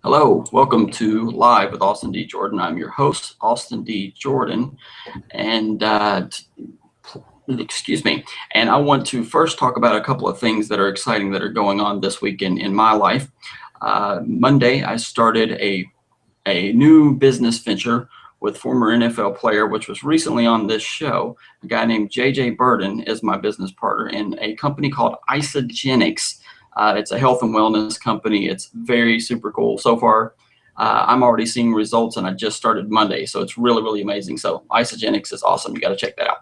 Hello, welcome to Live with Austin D. Jordan. I'm your host, Austin D. Jordan, and excuse me. And I want to first talk about a couple of things that are exciting that are going on this week in my life. Monday, I started a new business venture with former NFL player, which was recently on this show. A guy named J.J. Burden is my business partner in a company called Isogenics. It's a health and wellness company. It's very super cool. So far, I'm already seeing results, and I just started Monday, so it's really, really amazing. So Isogenics is awesome. You got to check that out.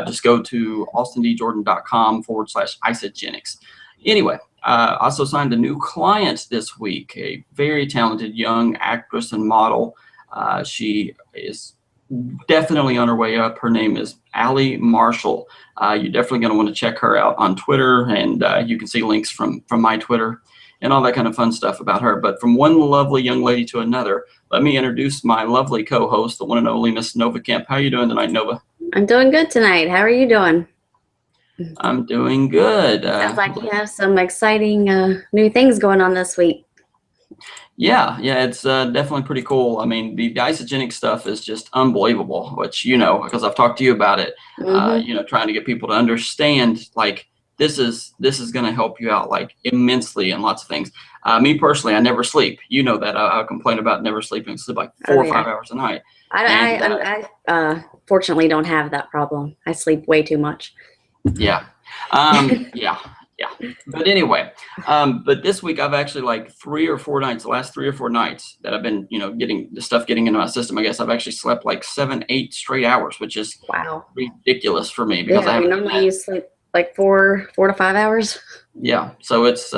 Just go to austindjordan.com/Isogenics. Anyway, I also signed a new client this week, a very talented young actress and model. She is definitely on her way up. Her name is Allie Marshall. You're definitely going to want to check her out on Twitter, and you can see links from my Twitter and all that kind of fun stuff about her. But from one lovely young lady to another, let me introduce my lovely co-host, the one and only Miss Nova Kemp. How are you doing tonight, Nova? I'm doing good tonight. How are you doing? I'm doing good. Sounds like you have some exciting new things going on this week. Yeah, it's definitely pretty cool. I mean, the isogenic stuff is just unbelievable, which, because I've talked to you about it, trying to get people to understand, like, this is going to help you out, like, immensely in lots of things. Me personally, I never sleep. You know that. I complain about never sleeping. I sleep like 4 or 5 hours a night. I fortunately don't have that problem. I sleep way too much. Yeah. Yeah. But anyway, but this week I've actually the last 3 or 4 nights that I've been, getting the stuff getting into my system. I guess I've actually slept like 7-8 straight hours, which is ridiculous for me because normally you sleep like 4 to 5 hours. Yeah. So it's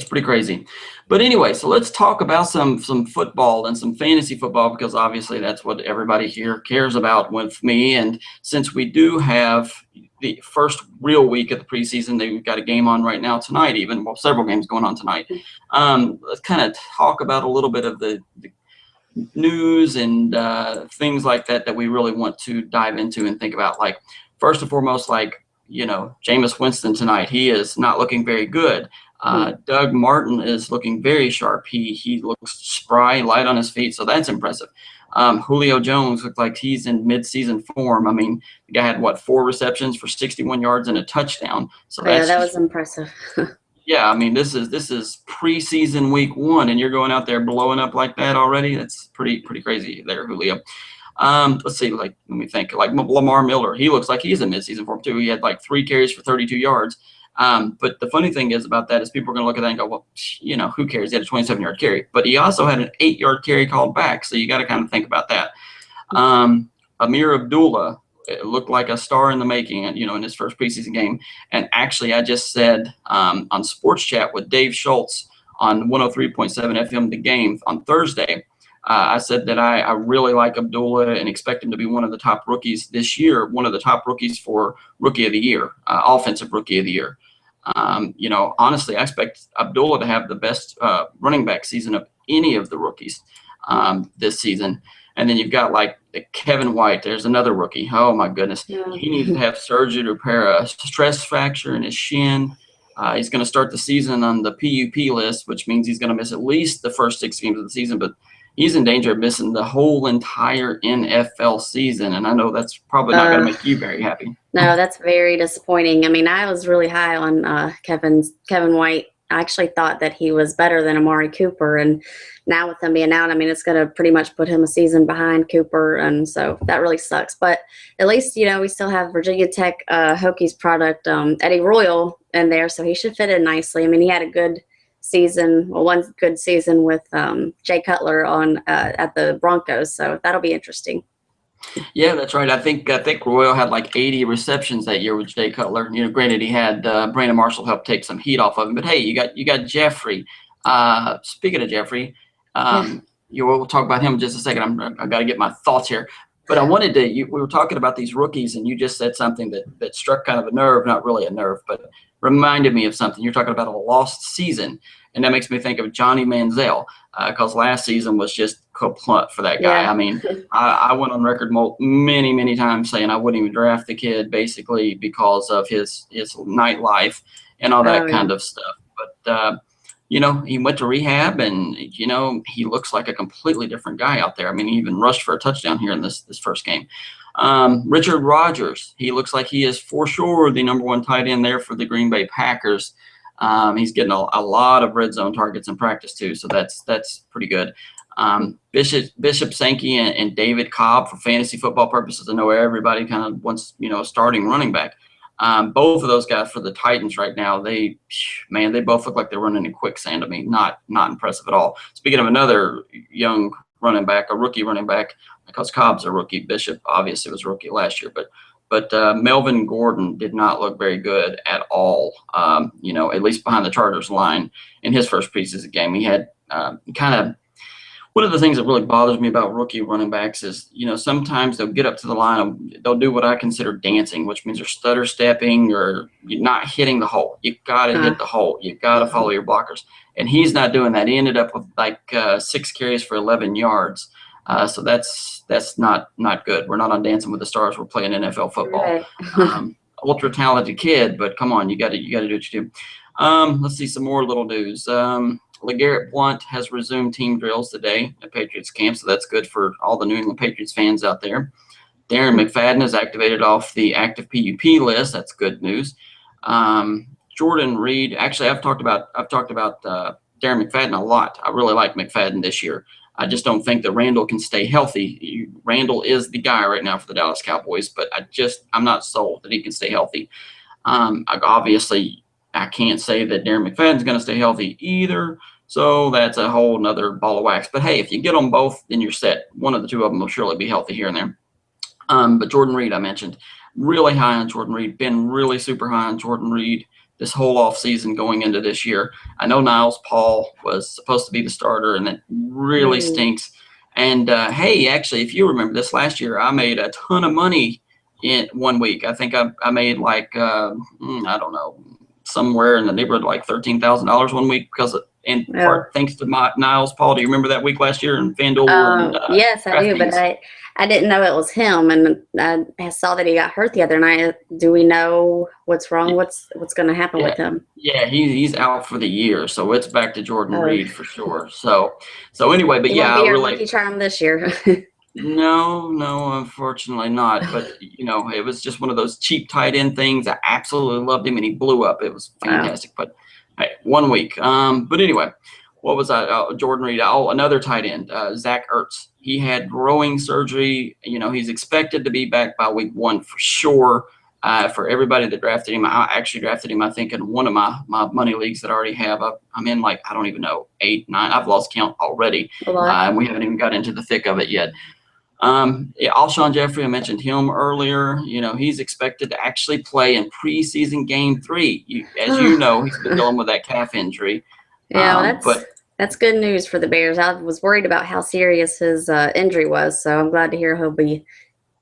pretty crazy. But anyway, so let's talk about some football and some fantasy football, because obviously that's what everybody here cares about with me. And since we do have the first real week of the preseason, we've got a game on right now tonight, several games going on tonight. Let's kind of talk about a little bit of the news and things like that we really want to dive into and think about. Like, first and foremost, Jameis Winston tonight, he is not looking very good. Doug Martin is looking very sharp. He looks spry, light on his feet, so that's impressive. Julio Jones looks like he's in mid-season form. I mean, the guy had 4 receptions for 61 yards and a touchdown. So that was impressive. Yeah, I mean, this is preseason week 1, and you're going out there blowing up like that already. That's pretty crazy there, Julio. Let's see, let me think. Like Lamar Miller, he looks like he's in mid-season form too. He had 3 carries for 32 yards. But the funny thing is about that is people are going to look at that and go, well, who cares? He had a 27-yard carry. But he also had an 8-yard carry called back, so you got to kind of think about that. Ameer Abdullah, it looked like a star in the making, in his first preseason game. And actually, I just said on Sports Chat with Dave Schultz on 103.7 FM The Game on Thursday, I said that I really like Abdullah and expect him to be one of the top rookies this year, one of the top rookies for Rookie of the Year, Offensive Rookie of the Year. Honestly, I expect Abdullah to have the best running back season of any of the rookies this season. And then you've got Kevin White. There's another rookie. Oh, my goodness. Yeah. He needs to have surgery to repair a stress fracture in his shin. He's going to start the season on the PUP list, which means he's going to miss at least the first 6 games of the season. But he's in danger of missing the whole entire NFL season, and I know that's probably not going to make you very happy. No, that's very disappointing. I mean, I was really high on Kevin White. I actually thought that he was better than Amari Cooper, and now with him being out, I mean, it's going to pretty much put him a season behind Cooper, and so that really sucks. But at least, we still have Virginia Tech Hokies product, Eddie Royal, in there, so he should fit in nicely. I mean, he had a good season, one good season with Jay Cutler on at the Broncos, so that'll be interesting. Yeah, that's right. I think Royal had 80 receptions that year with Jay Cutler. Granted, he had Brandon Marshall help take some heat off of him, but hey, you got Jeffrey. Speaking of Jeffrey, we'll talk about him in just a second. I got to get my thoughts here. But I wanted to. We were talking about these rookies, and you just said something that struck kind of a nerve, not really a nerve, but reminded me of something. You're talking about a lost season, and that makes me think of Johnny Manziel, because last season was just kaput for that guy. Yeah. I mean, I went on record many times saying I wouldn't even draft the kid, basically because of his nightlife and all that kind of stuff. But he went to rehab, and he looks like a completely different guy out there. I mean, he even rushed for a touchdown here in this first game. Richard Rodgers, he looks like he is for sure the number one tight end there for the Green Bay Packers. He's getting a lot of red zone targets in practice too, so that's pretty good. Bishop Sankey and David Cobb, for fantasy football purposes, I know everybody kind of wants a starting running back. Both of those guys for the Titans right now, they both look like they're running in quicksand. I mean, not impressive at all. Speaking of another young running back, a rookie running back, because Cobb's a rookie. Bishop obviously was a rookie last year, but Melvin Gordon did not look very good at all. At least behind the Chargers line in his first preseason game, he had one of the things that really bothers me about rookie running backs is, sometimes they'll get up to the line and they'll do what I consider dancing, which means they're stutter stepping or you're not hitting the hole. You got to hit the hole. You got to follow your blockers. And he's not doing that. He ended up with 6 carries for 11 yards. So that's not good. We're not on Dancing with the Stars. We're playing NFL football. Right. Ultra talented kid, but come on, you got to do what you do. Let's see some more little news. LeGarrette Blount has resumed team drills today at Patriots camp, so that's good for all the New England Patriots fans out there. Darren Mcfadden is activated off the active PUP list. That's good news. Jordan Reed. Actually, I've talked about Darren McFadden a lot. I really like McFadden this year. I just don't think that Randall can stay healthy. Randall is the guy right now for the Dallas Cowboys, but I'm not sold that he can stay healthy. Obviously, I can't say that Darren McFadden's going to stay healthy either. So that's a whole nother ball of wax. But hey, if you get them both, then you're set. One of the two of them will surely be healthy here and there. But Jordan Reed, I mentioned, really high on Jordan Reed, been really super high on Jordan Reed this whole offseason going into this year. I know Niles Paul was supposed to be the starter, and that really stinks. And hey, actually, if you remember this last year, I made a ton of money in 1 week. I think I made I don't know, somewhere in the neighborhood of like $13,000 1 week because in part thanks to Niles Paul. Do you remember that week last year in FanDuel? Yes, I do, but I didn't know it was him, and I saw that he got hurt the other night. Do we know what's wrong? Yeah. What's going to happen with him? Yeah, he's out for the year, so it's back to Jordan Reed for sure. So anyway, but he won't be your lucky charm this year. No, unfortunately not. But it was just one of those cheap tight end things. I absolutely loved him, and he blew up. It was fantastic. Wow. But hey, 1 week. But anyway, what was I? Jordan Reed. Oh, another tight end, Zach Ertz. He had growing surgery. He's expected to be back by week 1 for sure. For everybody that drafted him, I actually drafted him, I think, in one of my money leagues that I already have. I'm in I don't even know, 8, 9. I've lost count already. And we haven't even got into the thick of it yet. Alshon Jeffrey, I mentioned him earlier. He's expected to actually play in preseason game 3. As you know, he's been dealing with that calf injury. Yeah, that's good news for the Bears. I was worried about how serious his injury was, so I'm glad to hear he'll be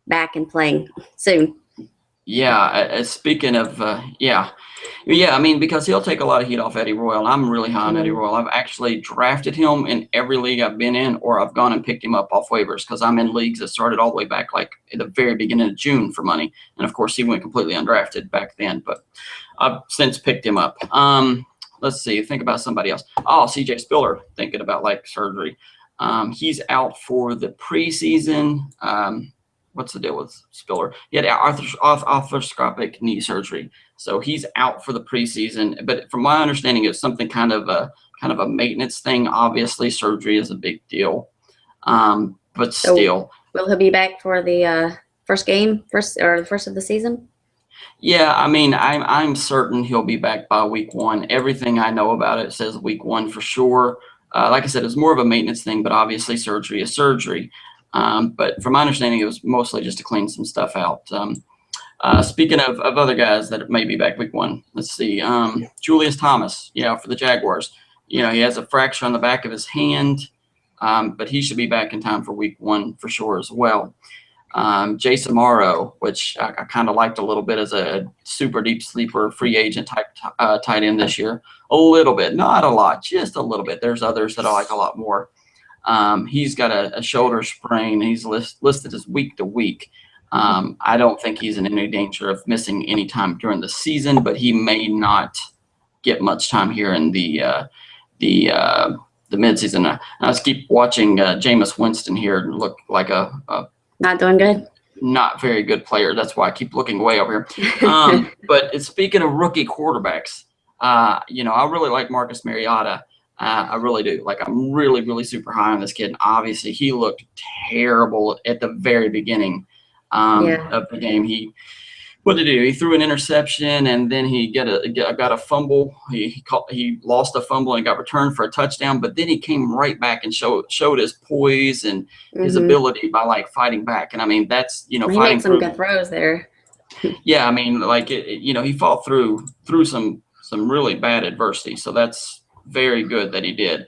back and playing soon. Yeah, speaking of, I mean, because he'll take a lot of heat off Eddie Royal. I'm really high on Eddie Royal. I've actually drafted him in every league I've been in, or I've gone and picked him up off waivers because I'm in leagues that started all the way back at the very beginning of June for money. And, of course, he went completely undrafted back then, but I've since picked him up. Let's see, think about somebody else. Oh, CJ Spiller, thinking about surgery. He's out for the preseason. What's the deal with Spiller? He had arthroscopic knee surgery, so he's out for the preseason. But from my understanding, it's something kind of a maintenance thing. Obviously, surgery is a big deal, but still. Will he be back for the first of the season? Yeah, I mean, I'm certain he'll be back by week 1. Everything I know about it says week 1 for sure. Like I said, it's more of a maintenance thing, but obviously surgery is surgery. But from my understanding, it was mostly just to clean some stuff out. Speaking of other guys that may be back week 1, let's see. Julius Thomas, for the Jaguars. He has a fracture on the back of his hand, but he should be back in time for week 1 for sure as well. Jason Morrow, which I kind of liked a little bit as a super deep sleeper free agent type tight end this year. A little bit, not a lot, just a little bit. There's others that I like a lot more. He's got a shoulder sprain. He's listed as week to week. I don't think he's in any danger of missing any time during the season, but he may not get much time here in the the midseason. I just keep watching Jameis Winston here look like a Not doing good. not very good player. That's why I keep looking way over here. But speaking of rookie quarterbacks, I really like Marcus Mariota. I really do. Like, I'm really, really super high on this kid. And obviously, he looked terrible at the very beginning of the game. What did he do? He threw an interception, and then he got a fumble. He lost a fumble and got returned for a touchdown. But then he came right back and showed his poise and his ability by like fighting back. And I mean, that's he fighting made some good throws there. Yeah, I mean, like he fought through some really bad adversity. So that's very good that he did.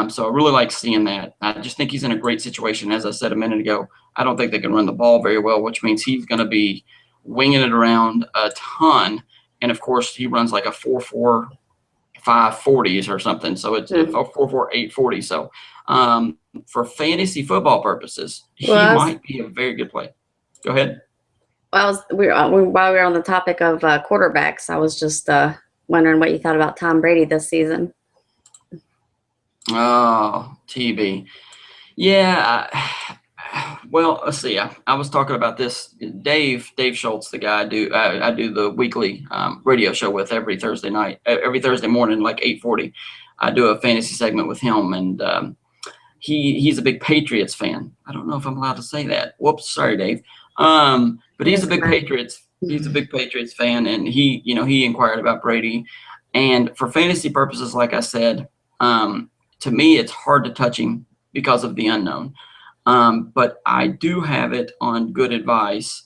So I really like seeing that. I just think he's in a great situation. As I said a minute ago, I don't think they can run the ball very well, which means he's going to be winging it around a ton. And of course, he runs like a 4.4 540s or something. So it's a 4.4 840. So for fantasy football purposes, he might be a very good play. Go ahead. Well, while we were on the topic of quarterbacks, I was just wondering what you thought about Tom Brady this season. Oh, TB. Yeah. Well, let's see. I was talking about this. Dave Schultz, the guy I do the weekly radio show with every Thursday morning, like 8:40. I do a fantasy segment with him, and he's a big Patriots fan. I don't know if I'm allowed to say that. Whoops, sorry, Dave. But he's a big Patriots. He's a big Patriots fan, and he inquired about Brady. And for fantasy purposes, like I said, to me, it's hard to touch him because of the unknown. But I do have it on good advice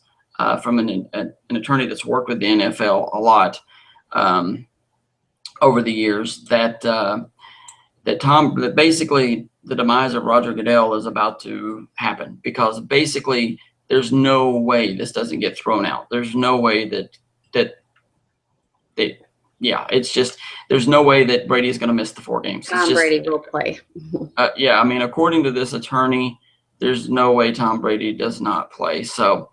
from an attorney that's worked with the NFL a lot over the years that basically the demise of Roger Goodell is about to happen, because basically there's no way this doesn't get thrown out. There's no way it's just there's no way that Brady is going to miss the 4 games. Tom Brady will play. I mean, according to this attorney, there's no way Tom Brady does not play. So,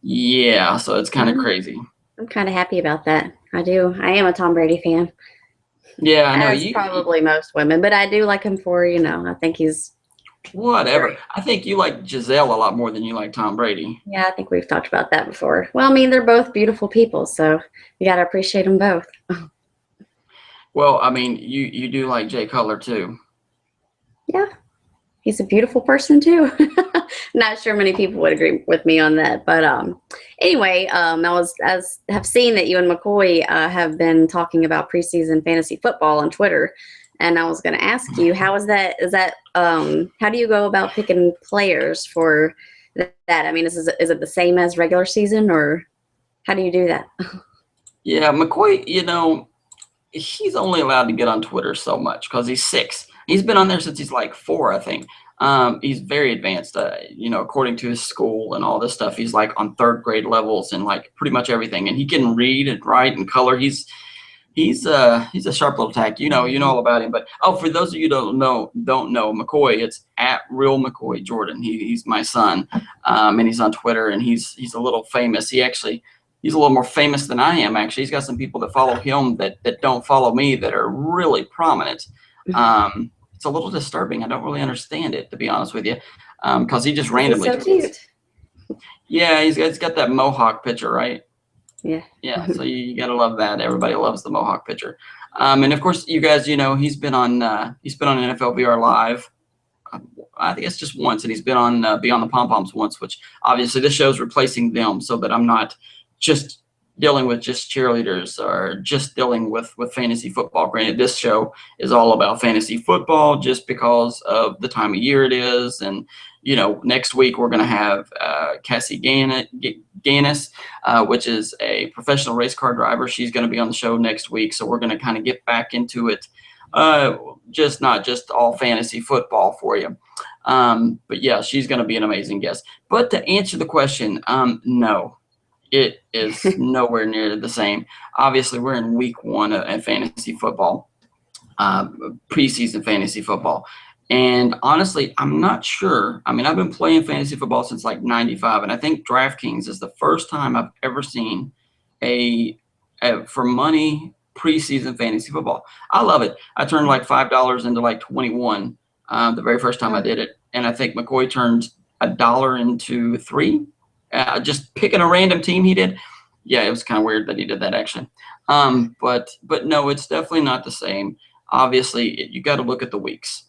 so it's kind of crazy. I'm kind of happy about that. I am a Tom Brady fan. Yeah, I know. As probably most women, but I do like him for, I think he's whatever. Great. I think you like Giselle a lot more than you like Tom Brady. Yeah, I think we've talked about that before. Well, I mean, they're both beautiful people, so you got to appreciate them both. Well, I mean, you do like Jay Cutler too. Yeah. He's a beautiful person too. Not sure many people would agree with me on that, but anyway, I have seen that you and McCoy have been talking about preseason fantasy football on Twitter, and I was going to ask you, how is that? How do you go about picking players for that? I mean, is it the same as regular season, or how do you do that? Yeah, McCoy, he's only allowed to get on Twitter so much because he's 6. He's been on there since he's like 4, I think. He's very advanced, according to his school and all this stuff. He's like on 3rd grade levels and like pretty much everything. And he can read and write and color. He's a sharp little tack. You know all about him. But for those of you who don't know McCoy, it's at Real McCoy Jordan. He's my son, and he's on Twitter, and he's a little famous. He's a little more famous than I am. Actually, he's got some people that follow him that don't follow me that are really prominent. It's a little disturbing. I don't really understand it, to be honest with you, because he just randomly. He's so cute. Yeah, he's got that mohawk picture, right? Yeah. Yeah. So you gotta love that. Everybody loves the mohawk picture. And of course, you guys, he's been on NFL VR Live. I think it's just once, and he's been on Beyond the Pom Poms once, which obviously this show's replacing them, so that I'm not just dealing with just cheerleaders or just dealing with fantasy football. Granted, this show is all about fantasy football just because of the time of year it is. And, next week we're going to have Cassie Ganis, which is a professional race car driver. She's going to be on the show next week. So we're going to kind of get back into it, just not just all fantasy football for you. But yeah, she's going to be an amazing guest. But to answer the question, no. It is nowhere near the same. Obviously, we're in week 1 of fantasy football, preseason fantasy football. And honestly, I'm not sure. I mean, I've been playing fantasy football since like 95, and I think DraftKings is the first time I've ever seen a for money preseason fantasy football. I love it. I turned like $5 into like 21 the very first time I did it, and I think McCoy turned $1 into 3. Just picking a random team he did. Yeah, it was kind of weird that he did that actually. But no, it's definitely not the same. Obviously, you got to look at the weeks.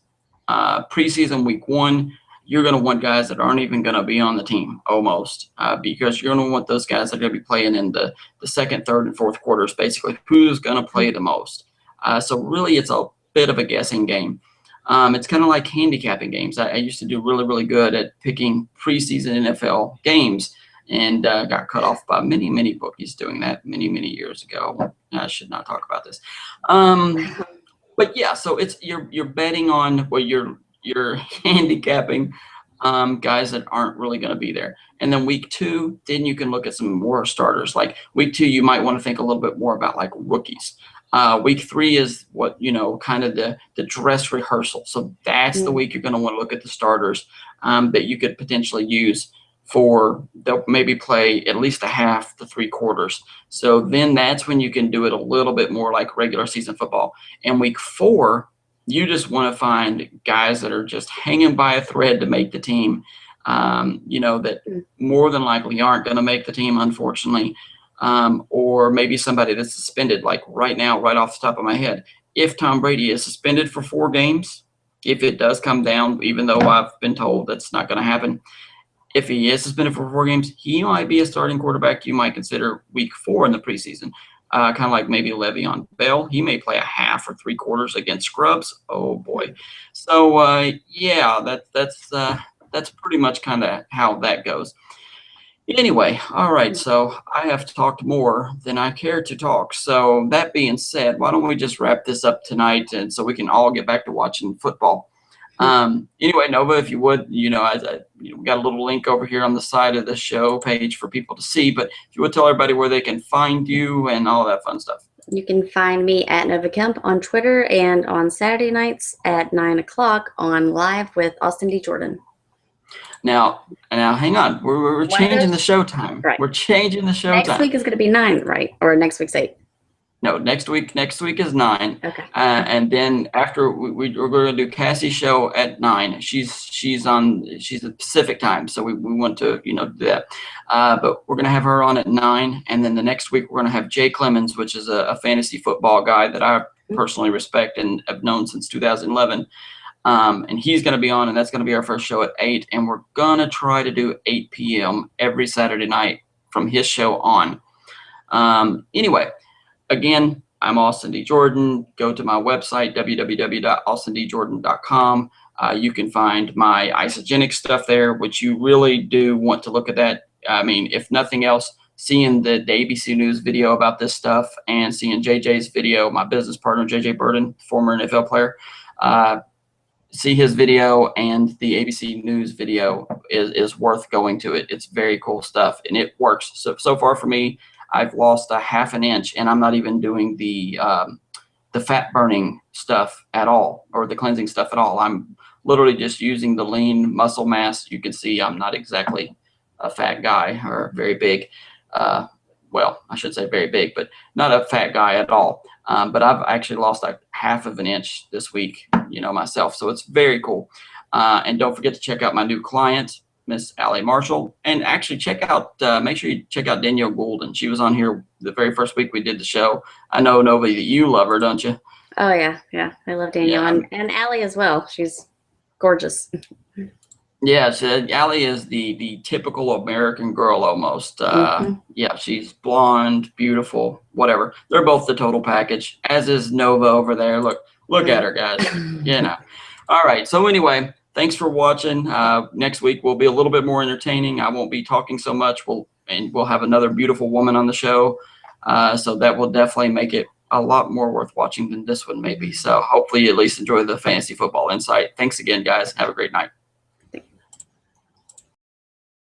Preseason week 1, you're going to want guys that aren't even going to be on the team almost, because you're going to want those guys that are going to be playing in the second, third, and fourth quarters, basically. Who's going to play the most? So really, it's a bit of a guessing game. It's kind of like handicapping games. I used to do really, really good at picking preseason NFL games, and got cut off by many, many bookies doing that many, many years ago. I should not talk about this. But yeah, so it's you're betting on, well, you're handicapping guys that aren't really going to be there. And then week 2, then you can look at some more starters. Like week 2, you might want to think a little bit more about like rookies. Week 3 is what, kind of the dress rehearsal. So that's the week you're going to want to look at the starters that you could potentially use for, they'll maybe play at least a half to 3 quarters. So then that's when you can do it a little bit more like regular season football. And week 4, you just want to find guys that are just hanging by a thread to make the team, that more than likely aren't going to make the team, unfortunately. Or maybe somebody that's suspended, like right now, right off the top of my head. If Tom Brady is suspended for 4 games, if it does come down, even though I've been told that's not going to happen, if he is suspended for 4 games, he might be a starting quarterback you might consider week 4 in the preseason. Kind of like maybe Le'Veon Bell. He may play a half or 3 quarters against scrubs. Oh boy. So yeah, that's pretty much kind of how that goes. Anyway, all right, so I have talked more than I care to talk. So that being said, why don't we just wrap this up tonight, and so we can all get back to watching football. Anyway, Nova, if you would, we got a little link over here on the side of the show page for people to see, but if you would tell everybody where they can find you and all that fun stuff. You can find me at Nova Kemp on Twitter, and on Saturday nights at 9 o'clock on Live with Austin D. Jordan. Now, hang on. We're changing the show time. Right. We're changing the show Next time. week is going to be 9, right? Or next week's 8? No, next week is 9. Okay. And then after we're going to do Cassie's show at 9. She's a Pacific time, so we want to do that. But we're going to have her on at 9, and then the next week we're going to have Jay Clemens, which is a fantasy football guy that I personally respect and have known since 2011. And he's going to be on, and that's going to be our first show at 8. And we're going to try to do 8 p.m. every Saturday night from his show on. Anyway, again, I'm Austin D. Jordan. Go to my website, www.austindjordan.com. You can find my isogenic stuff there, which you really do want to look at that. I mean, if nothing else, seeing the ABC News video about this stuff and seeing JJ's video, my business partner, JJ Burden, former NFL player, see his video and the ABC News video is worth going to it. It's very cool stuff, and it works. So far for me, I've lost a half an inch, and I'm not even doing the fat burning stuff at all, or the cleansing stuff at all. I'm literally just using the lean muscle mass. You can see I'm not exactly a fat guy or very big. Well, I should say very big, but not a fat guy at all. But I've actually lost like half of an inch this week, myself. So it's very cool. And don't forget to check out my new client, Miss Allie Marshall. And actually make sure you check out Danielle Goulden. She was on here the very first week we did the show. I know, Nova, that you love her, don't you? Oh, yeah. Yeah. I love Danielle. Yeah. And Allie as well. She's gorgeous. Yeah, Allie is the typical American girl almost. Yeah, she's blonde, beautiful, whatever. They're both the total package, as is Nova over there. Look at her, guys. All right. So anyway, thanks for watching. Next week will be a little bit more entertaining. I won't be talking so much. We'll have another beautiful woman on the show. So that will definitely make it a lot more worth watching than this one maybe. So hopefully you at least enjoy the fantasy football insight. Thanks again, guys. Have a great night.